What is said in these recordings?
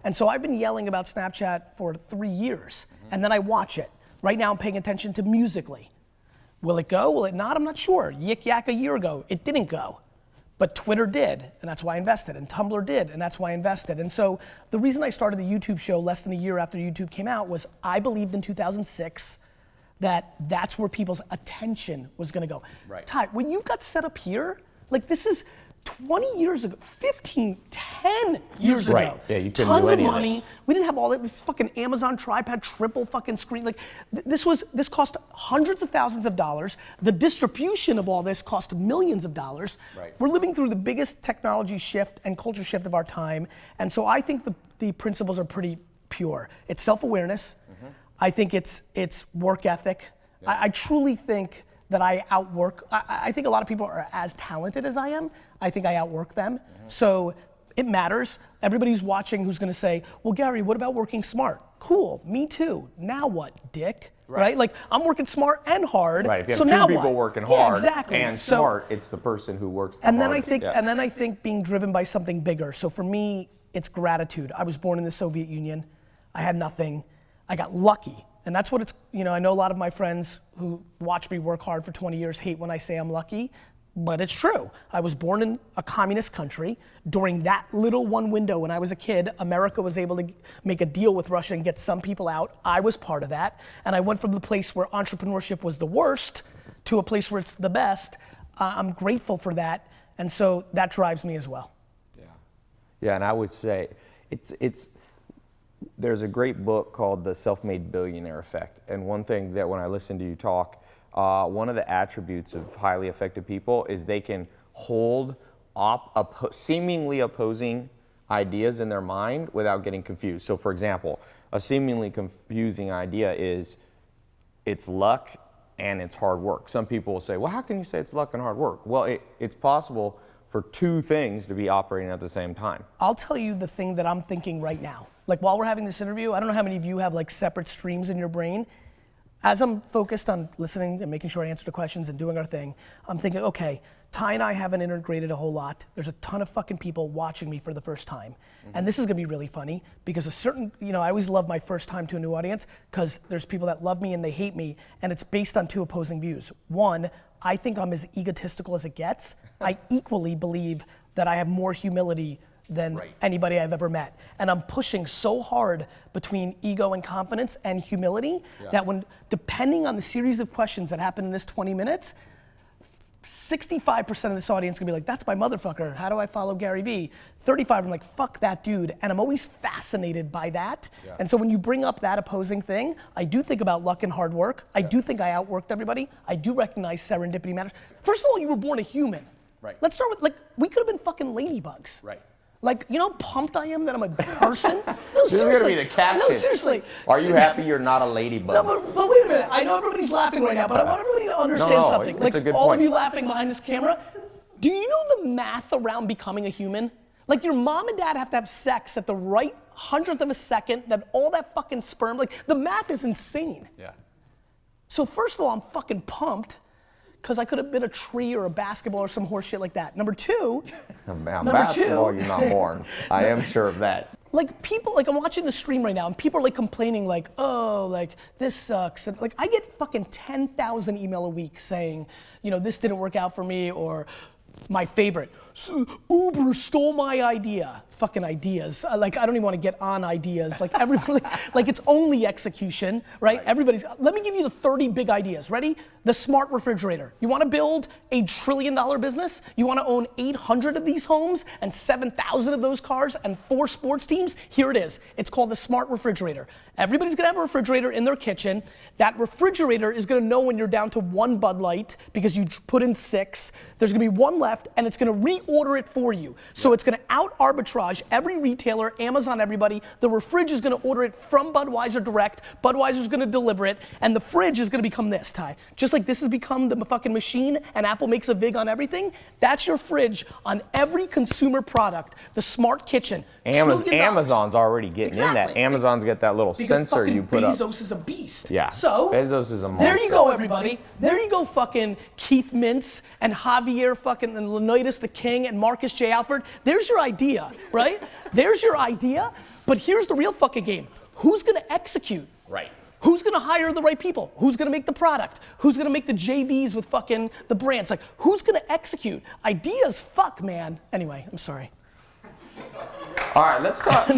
And so I've been yelling about Snapchat for 3 years, and then I watch it. Right now I'm paying attention to Musical.ly. Will it go? Will it not? I'm not sure. Yik Yak a year ago, it didn't go. But Twitter did, and that's why I invested. And Tumblr did, and that's why I invested. And so the reason I started the YouTube show less than a year after YouTube came out was I believed in 2006 that that's where people's attention was gonna go. Right. Ty, when you got set up here, like this is 20 years ago, 15, 10 years Right. ago. Yeah, you couldn't Tons do of any of money. this. We didn't have all that, this fucking Amazon tripod, triple fucking screen. Like this cost hundreds of thousands of dollars. The distribution of all this cost millions of dollars. Right. We're living through the biggest technology shift and culture shift of our time. And so I think the principles are pretty pure. It's self-awareness. I think it's work ethic. I truly think that I outwork, I think a lot of people are as talented as I am. I think I outwork them. So it matters. Everybody's watching who's gonna say, well, Gary, what about working smart? Cool, me too. Now what, dick? Right? Like, I'm working smart and hard. Right, if you so have now two people what? working Yeah, hard exactly. and So- smart, it's the person who works the and then hardest. and then I think being driven by something bigger. So for me, it's gratitude. I was born in the Soviet Union. I had nothing. I got lucky. And that's what it's, I know a lot of my friends who watch me work hard for 20 years hate when I say I'm lucky, but it's true. I was born in a communist country. During that little one window when I was a kid, America was able to make a deal with Russia and get some people out. I was part of that. And I went from the place where entrepreneurship was the worst to a place where it's the best. I'm grateful for that. And so that drives me as well. Yeah, and I would say there's a great book called The Self-Made Billionaire Effect. And one thing that when I listen to you talk, one of the attributes of highly effective people is they can hold seemingly opposing ideas in their mind without getting confused. So for example, a seemingly confusing idea is it's luck and it's hard work. Some people will say, well, how can you say it's luck and hard work? Well, it's possible for two things to be operating at the same time. I'll tell you the thing that I'm thinking right now. Like while we're having this interview, I don't know how many of you have like separate streams in your brain. As I'm focused on listening and making sure I answer the questions and doing our thing, I'm thinking, okay, Ty and I haven't integrated a whole lot. There's a ton of fucking people watching me for the first time. And this is gonna be really funny because I always love my first time to a new audience because there's people that love me and they hate me, and it's based on two opposing views. One, I think I'm as egotistical as it gets. I equally believe that I have more humility than anybody I've ever met. And I'm pushing so hard between ego and confidence and humility that depending on the series of questions that happen in this 20 minutes, 65% of this audience is gonna be like, that's my motherfucker, how do I follow Gary Vee? 35, I'm like, fuck that dude. And I'm always fascinated by that. And so when you bring up that opposing thing, I do think about luck and hard work. I do think I outworked everybody. I do recognize serendipity matters. First of all, you were born a human. Let's start with, we could have been fucking ladybugs. Like, you know how pumped I am that I'm a person? No, This is gonna be the caption. No, seriously. Are you happy you're not a ladybug? No, but wait a minute. I know everybody's laughing right now, but I want everybody to understand something. It's a good all point. of you laughing behind this camera, do you know the math around becoming a human? Like your mom and dad have to have sex at the right 100th of a second, that all that fucking sperm, like the math is insane. So first of all, I'm fucking pumped because I could have been a tree or a basketball or some horse shit like that. Number two. Basketball, you're not born. I am sure of that. Like people, like I'm watching the stream right now and people are like complaining like, oh, like this sucks. And like I get fucking 10,000 email a week saying, this didn't work out for me, or my favorite, Uber stole my idea. Fucking ideas. Like I don't even want to get on ideas. Like everybody, like it's only execution, right? Let me give you the 30 big ideas. Ready? The smart refrigerator. You want to build a $1 trillion business? You want to own 800 of these homes and 7,000 of those cars and 4 sports teams? Here it is. It's called the smart refrigerator. Everybody's gonna have a refrigerator in their kitchen. That refrigerator is gonna know when you're down to 1 Bud Light because you put in 6. There's gonna be 1 left and it's gonna reorder it for you. So it's gonna out arbitrage every retailer, Amazon, everybody. The refrige is gonna order it from Budweiser direct. Budweiser's gonna deliver it, and the fridge is gonna become this, Ty. Just like this has become the fucking machine and Apple makes a VIG on everything, that's your fridge on every consumer product. The smart kitchen. Amazon's already getting in that. Amazon's got that little sensor you put up. Bezos is a beast. Yeah. So Bezos is a monster. there you go, everybody. There you go, fucking Keith Mintz and Javier fucking and Leonidas the King and Marcus J. Alford. There's your idea, right? There's your idea. But here's the real fucking game. Who's gonna execute? Right. Who's gonna hire the right people? Who's gonna make the product? Who's gonna make the JVs with fucking the brands? Like, who's gonna execute? Ideas, fuck, man. Anyway, I'm sorry. All right, let's talk.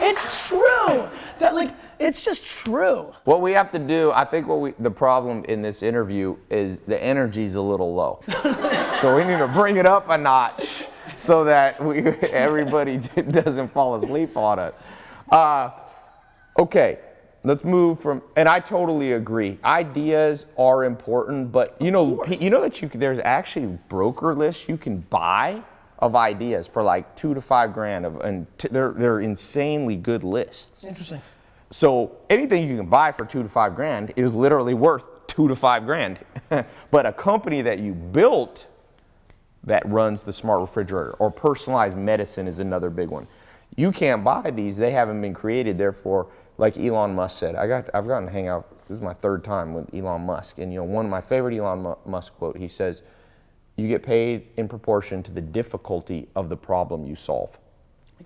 It's true. That like, it's just true. What we have to do, I think the problem in this interview is the energy's a little low. So we need to bring it up a notch so that everybody doesn't fall asleep on it. Okay, let's move from, and I totally agree. Ideas are important, but you know that there's actually broker lists you can buy of ideas for like $2 to $5 grand and they're insanely good lists. Interesting. So anything you can buy for $2 to $5 grand is literally worth $2 to $5 grand. But a company that you built that runs the smart refrigerator or personalized medicine is another big one. You can't buy these; they haven't been created. Therefore, like Elon Musk said, I've gotten to hang out. This is my third time with Elon Musk, and one of my favorite Elon Musk quote. He says, "You get paid in proportion to the difficulty of the problem you solve."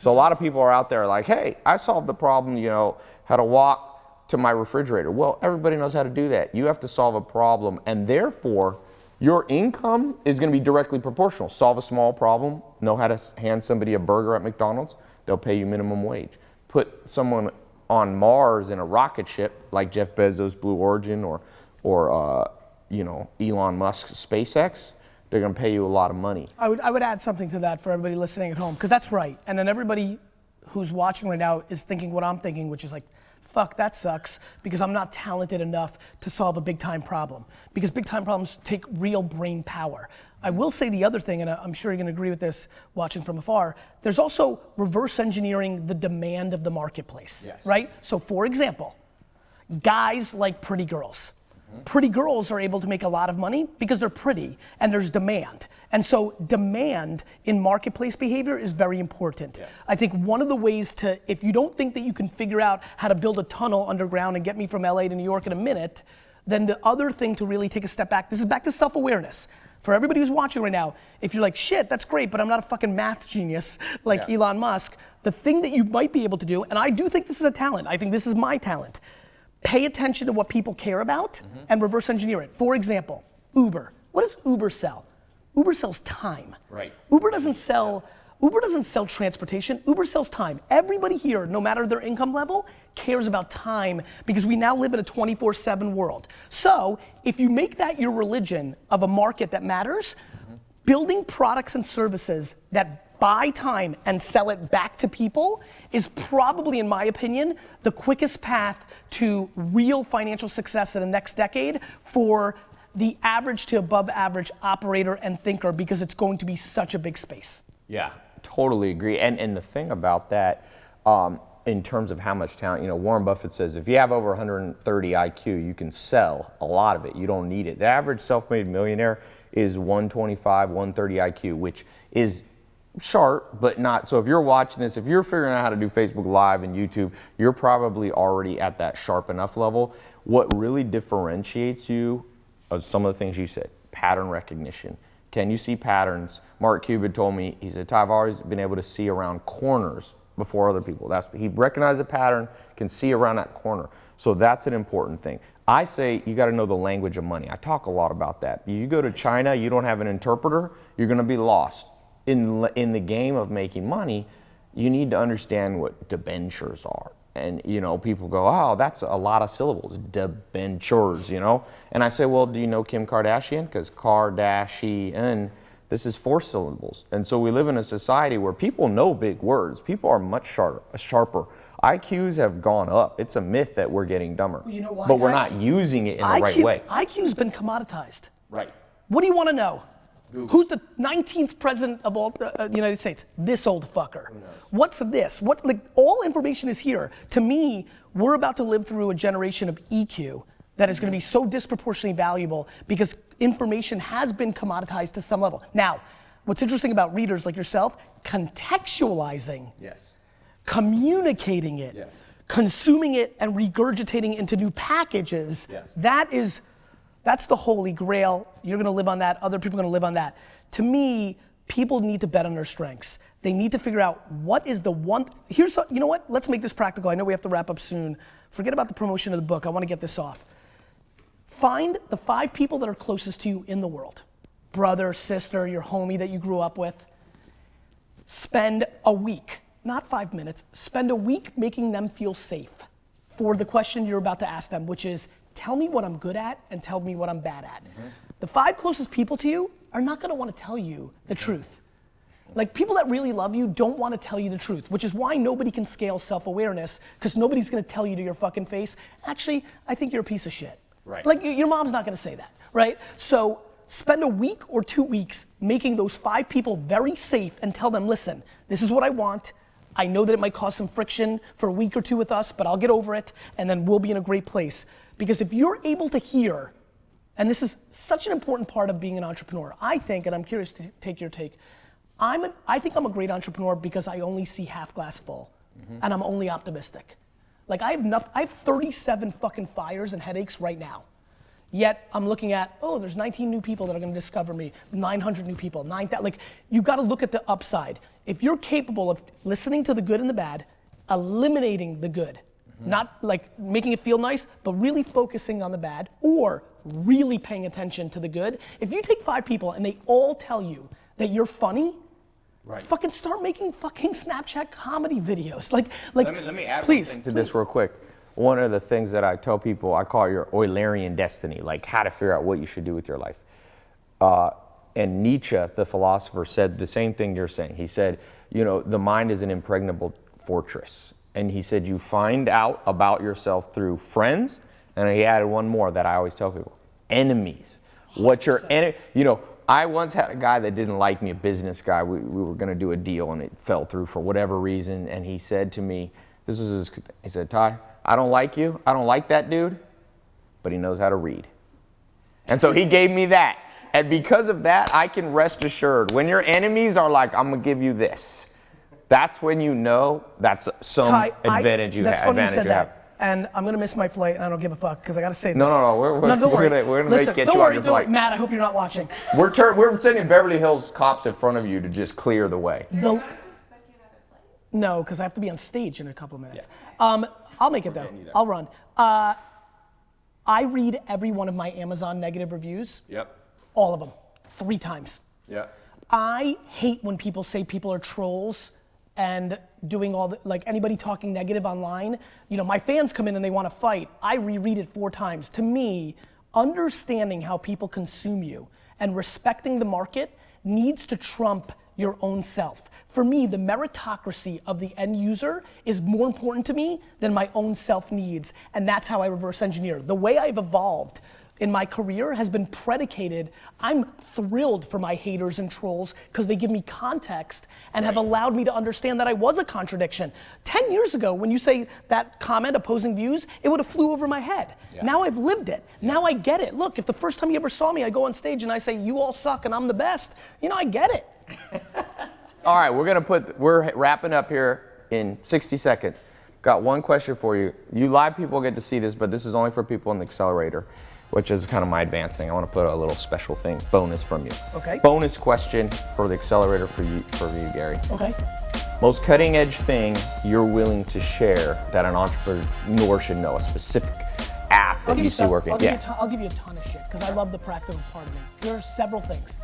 So a lot of people are out there like, "Hey, I solved the problem. How to walk to my refrigerator." Well, everybody knows how to do that. You have to solve a problem, and therefore, your income is going to be directly proportional. Solve a small problem. Know how to hand somebody a burger at McDonald's. They'll pay you minimum wage. Put someone on Mars in a rocket ship like Jeff Bezos' Blue Origin or Elon Musk's SpaceX, they're going to pay you a lot of money. I would add something to that for everybody listening at home, because that's right. And then everybody who's watching right now is thinking what I'm thinking, which is like, fuck, that sucks, because I'm not talented enough to solve a big time problem. Because big time problems take real brain power. I will say the other thing, and I'm sure you're gonna agree with this watching from afar, there's also reverse engineering the demand of the marketplace, yes. Right? So for example, guys like pretty girls. Pretty girls are able to make a lot of money because they're pretty and there's demand. And so demand in marketplace behavior is very important. Yeah. I think one of the ways to, if you don't think that you can figure out how to build a tunnel underground and get me from LA to New York in a minute, then the other thing to really take a step back, this is back to self-awareness. For everybody who's watching right now, if you're like, shit, that's great, but I'm not a fucking math genius like Elon Musk, the thing that you might be able to do, and I do think this is a talent, I think this is my talent, pay attention to what people care about and reverse engineer it. For example, Uber. What does Uber sell? Uber sells time. Right. Uber doesn't sell transportation. Uber sells time. Everybody here, no matter their income level, cares about time because we now live in a 24/7 world. So if you make that your religion of a market that matters, building products and services that buy time and sell it back to people is probably, in my opinion, the quickest path to real financial success in the next decade for the average to above average operator and thinker, because it's going to be such a big space. Yeah, totally agree. And the thing about that, in terms of how much talent, Warren Buffett says if you have over 130 IQ, you can sell a lot of it. You don't need it. The average self-made millionaire is 125, 130 IQ, which is sharp, but not. So if you're watching this, if you're figuring out how to do Facebook Live and YouTube, you're probably already at that sharp enough level. What really differentiates you are some of the things you said. Pattern recognition. Can you see patterns? Mark Cuban told me, he said, I've always been able to see around corners before other people. He recognized a pattern, can see around that corner. So that's an important thing. I say you got to know the language of money. I talk a lot about that. You go to China, you don't have an interpreter, you're going to be lost. In the game of making money, you need to understand what debentures are. And people go, oh, that's a lot of syllables, debentures, And I say, well, do you know Kim Kardashian? Because Kardashian, this is 4 syllables. And so we live in a society where people know big words. People are much sharper. IQs have gone up. It's a myth that we're getting dumber. You know why? But we're not using it in the right way. IQ's been commoditized. Right. What do you want to know? Google. Who's the 19th president of all the United States? This old fucker. What's this? All information is here. To me, we're about to live through a generation of EQ that is going to be so disproportionately valuable because information has been commoditized to some level. Now, what's interesting about readers like yourself, contextualizing, communicating it, consuming it and regurgitating into new packages, that's the holy grail. You're gonna live on that, other people are gonna live on that. To me, people need to bet on their strengths. They need to figure out what is the one, you know what? Let's make this practical. I know we have to wrap up soon. Forget about the promotion of the book. I want to get this off. Find the 5 people that are closest to you in the world. Brother, sister, your homie that you grew up with. Spend a week, not 5 minutes, spend a week making them feel safe for the question you're about to ask them, which is, tell me what I'm good at and tell me what I'm bad at. The 5 closest people to you are not gonna wanna tell you the truth. Like, people that really love you don't wanna tell you the truth, which is why nobody can scale self-awareness, because nobody's gonna tell you to your fucking face, actually, I think you're a piece of shit. Right. Like, your mom's not gonna say that, right? So, spend a week or 2 weeks making those 5 people very safe and tell them, listen, this is what I want. I know that it might cause some friction for a week or 2 with us, but I'll get over it, and then we'll be in a great place. Because if you're able to hear, and this is such an important part of being an entrepreneur, I think, and I'm curious to take your take, I think I'm a great entrepreneur because I only see half glass full, and I'm only optimistic. Like, I have 37 fucking fires and headaches right now. Yet I'm looking at, oh, there's 19 new people that are gonna discover me, 900 new people, 9,000, like, you gotta look at the upside. If you're capable of listening to the good and the bad, eliminating the good, not like making it feel nice, but really focusing on the bad, or really paying attention to the good. If you take 5 people and they all tell you that you're funny, fucking start making fucking Snapchat comedy videos. Like, Let me add please, something to this real quick. One of the things that I tell people, I call it your Eulerian destiny, like how to figure out what you should do with your life. And Nietzsche, the philosopher, said the same thing you're saying. He said, you know, the mind is an impregnable fortress. And he said, you find out about yourself through friends. And he added one more that I always tell people, enemies. What your enemy, you know, I once had a guy that didn't like me, a business guy. We were gonna do a deal and it fell through for whatever reason. And he said to me, he said, Ty, I don't like you. I don't like that dude, but he knows how to read. And so he gave me that. And because of that, I can rest assured, when your enemies are like, I'm gonna give you this, that's when you know that's some Ty, advantage you have. That's funny you said that. And I'm gonna miss my flight, and I don't give a fuck because I gotta say this. No, we're gonna Listen, get don't you worry, on your don't worry. flight. Matt, I hope you're not watching. We're sending Beverly Hills cops in front of you to just clear the way. No, because I have to be on stage in a couple of minutes. Yeah. I'll make it though. I'll run. I read every one of my Amazon negative reviews. Yep. All of them, 3 times. Yeah. I hate when people say people are trolls and doing all the, like anybody talking negative online. You know, my fans come in and they want to fight. I reread it 4 times. To me, understanding how people consume you and respecting the market needs to trump your own self. For me, the meritocracy of the end user is more important to me than my own self needs. And that's how I reverse engineer. The way I've evolved in my career has been predicated. I'm thrilled for my haters and trolls because they give me context and have allowed me to understand that I was a contradiction. 10 years ago, when you say that comment, opposing views, it would have flew over my head. Yeah. Now I've lived it. Yeah. Now I get it. Look, if the first time you ever saw me, I go on stage and I say, you all suck and I'm the best, you know, I get it. All right, we're wrapping up here in 60 seconds. Got one question for you. You live people get to see this, but this is only for people in the accelerator, which is kind of my advanced thing. I want to put a little special thing, bonus from you. Okay. Bonus question for the accelerator for you, Gary. Okay. Most cutting edge thing you're willing to share that an entrepreneur should know, a specific app that you see working. I'll give you a ton of shit because I love the practical part of me. There are several things.